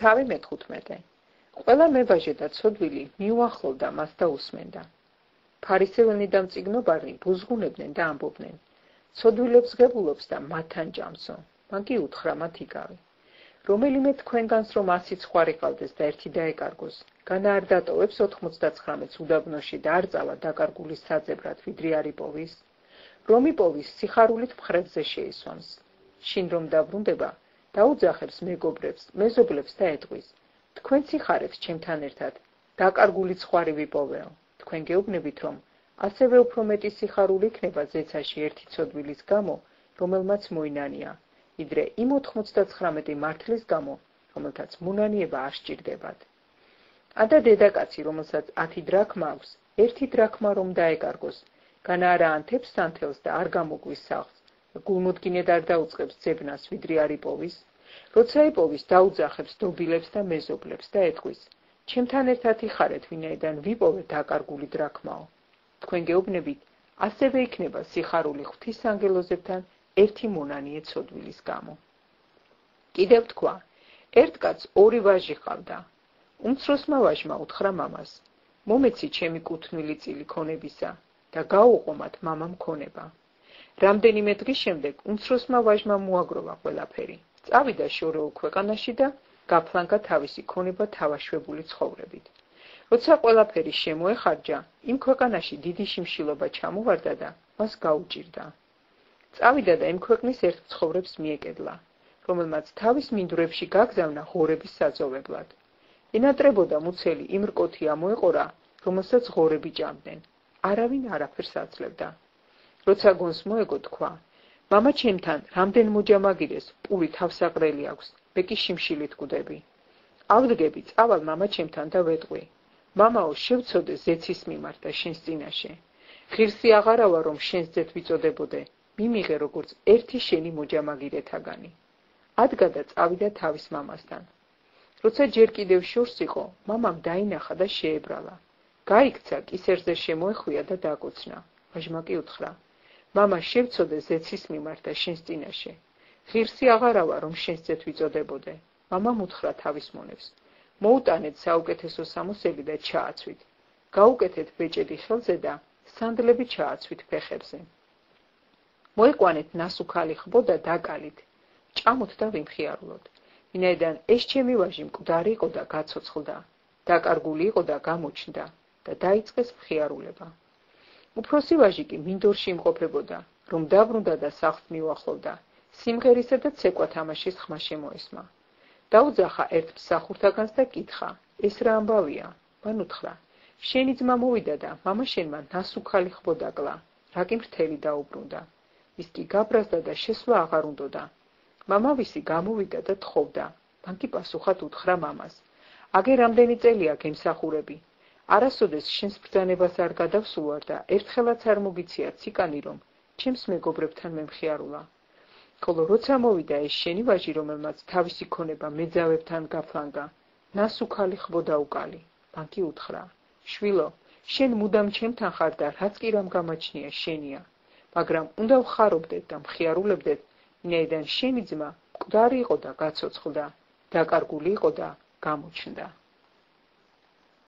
თავი მე-15. ყველა მებაჟე და ცოდვილი მიუახლოვდა მას და უსმენდა. ფარისევლნი და მწიგნობარი ბუზღუნებდნენ და ამბობდნენ: ცოდვილებს ღებულობს და მათთან ჭამსო. მან კი უთხრა მათ იგავი. რომელიმე თქვენგანს რომ 100 ცხვარი ყავდეს და ერთი დაეკარგოს, განა არ დატოვებს 99-ს უდაბნოში და არ წავა დაკარგული საძებრად, ვიდრე არ იპოვის? რომ იპოვის, სიხარულით მხრებზე შეისვამს. შინ რომ დაბრუნდება, დაუძახებს მეგობრებს, მეზობლებს და ეტყვის: თქვენ სიხარეთ ჩემთან ერთად, დაკარგული ცხვარი ვიპოვეო. თქვენ გეუბნებით, რომ ასევე უფრო მეტი სიხარული იქნება ზეცაში ერთი ცოდვილის გამო, რომელმაც მოინანია, ვიდრე იმ 99 მართლის გამო, რომელთაც მონანიება არ სჭირდებათ. ადა დედაკაცი, რომელსაც 10 დრაქმა აქვს, 1 დრაქმა რომ დაეკარგოს, განა არა ანთებს სანთელს და არ გამოგვის სახლს, გულმოდგინედ არ დაუწყებს ძებნას, ვიდრე არ იპოვის? როცა იპოვის, დაუძახებს დობილებს და მეზობლებს და ეტყვის: ჩემთან ერთად იხარეთ, ვინაიდან ვიპოვე დაკარგული დრაქმაო. თქვენ გეუბნებით, ასევე იქნება სიხარული ღვთისანგელოზებთან ერთი მონანიე ცოდვილის გამო. კიდევ თქვა: ერთ კაცს 2 ვაჟი ჰყავდა. უმცროსმა ვაჟმა უთხრა მამას: მომეცი ჩემი კუთვნილი წილი ქონებისა და გაუღო მათ მამამ ქონება. რამდენიმე დღის შემდეგ უმცროსმა ვაჟმა მოაგროვა ყველაფერი. წავიდა შორეულ ქვეყანაში და გაფლანგა თავისი ქონება თავაშვებული ცხოვრებით. როცა ყველაფერი შემოეხარჯა, იმ ქვეყანაში დიდი შიმშილობა ჩამოვარდა და მას გაუჭირდა. წავიდა და იმ ქვეყნის ერთ მცხოვრებს მიეკედლა, რომელმაც თავის მინდვრებში გაგზავნა ღორების საძოვებლად. ენატრებოდა მუცელი იმ რკოთი ამოეყარა, რომელსაც ღორები ჭამდნენ. არავინ არაფერს აძლევდა. როცა გონს მოეგო, თქვა: მამა ჩემთან რამდენ მოჯამაგირეს, პური თავსაყრელი აქვს, მე კი შიმშილით გვდები. ავდგები, წავალ მამა ჩემთან და ვეტყვი: მამაო, შევცოდე ზეცის მიმართ და შენს წინაშე. ღირსი აღარავა რომ შენს ძეთ ვიწოდებოდე, მიმიღე როგორც ერთი შენი მოჯამაგირეთაგანი. ადგა და წავიდა თავის მამასთან. როცა ჯერ კიდევ შორს იყო, მამამ დაინახა და შეებრალა. გაიქცა, კისერზე შემოეხვია და დაკოცნა. ვაჟმა კი უთხრა: მამა, შევცოდე ზეცის მიმართ და შენს წინაშე. ღირსი აღარავა რომ შენს ძეთ ვიწოდებოდე. მამამ უთხრა თავის მონებს: მოუტანეთ საუკეთესო სამოსელი და ჩააცვით. გაუკეთეთ ბეჭედი ხელზე და სანდლები ჩააცვით ფეხებზე. მოიყვანეთ ნასუქალი ხბო და დაკალით. ჭამოთ და ვიმხიარულოთ. ვინაიდან ეს ჩემი ვაჟი მკვდარი იყო და გაცოცხლდა, დაკარგული იყო და გამოჩნდა და დაიწყეს მხიარულება. უფროსი ვაჟი კი მინდორში იმყოფებოდა, რომ დაბრუნდა და სახლს მიუახლოვდა, სიმღერისა და ცეკვა თამაშის ხმა შემოესმა. დაუძახა ერთ მსახურთაგანს და კითხა: ეს რა ამბავია? მან უთხრა: შენი ძმა მოვიდა და მამა შენმა ნასუქალი ხბო დაკლა, რა კი მთელი დაუბრუნდა. ის კი გაბრაზდა და შესვლა აღარ უნდოდა. მამავისი გამოვიდა და თხოვდა. მან კი პასუხად უთხრა მამას: აგე რამდენი წელია გემსახურები? არასოდეს შენს ბრძანებას არ გადავსულვარ და ერთხელაც არ მოგიცია ციკანი, რომ ჩემს მეგობრებთან მემხიარულა. ხოლო როცა მოვიდა ეს შენი ვაჟი, რომელმაც თავისი ქონება მეძავებთან გაფლანგა, ნასუქალი ხბო დაუკალი. მან კი უთხრა: შვილო, შენ მუდამ ჩემთან ხარ და რაც კი რამ გამაჩნია შენია, მაგრამ უნდა ვხარობდეთ და მხიარულებდეთ, ვინაიდან შენი ძმა მკვდარი იყო და გაცოცხლდა, დაკარგული იყო და გამოჩნდა.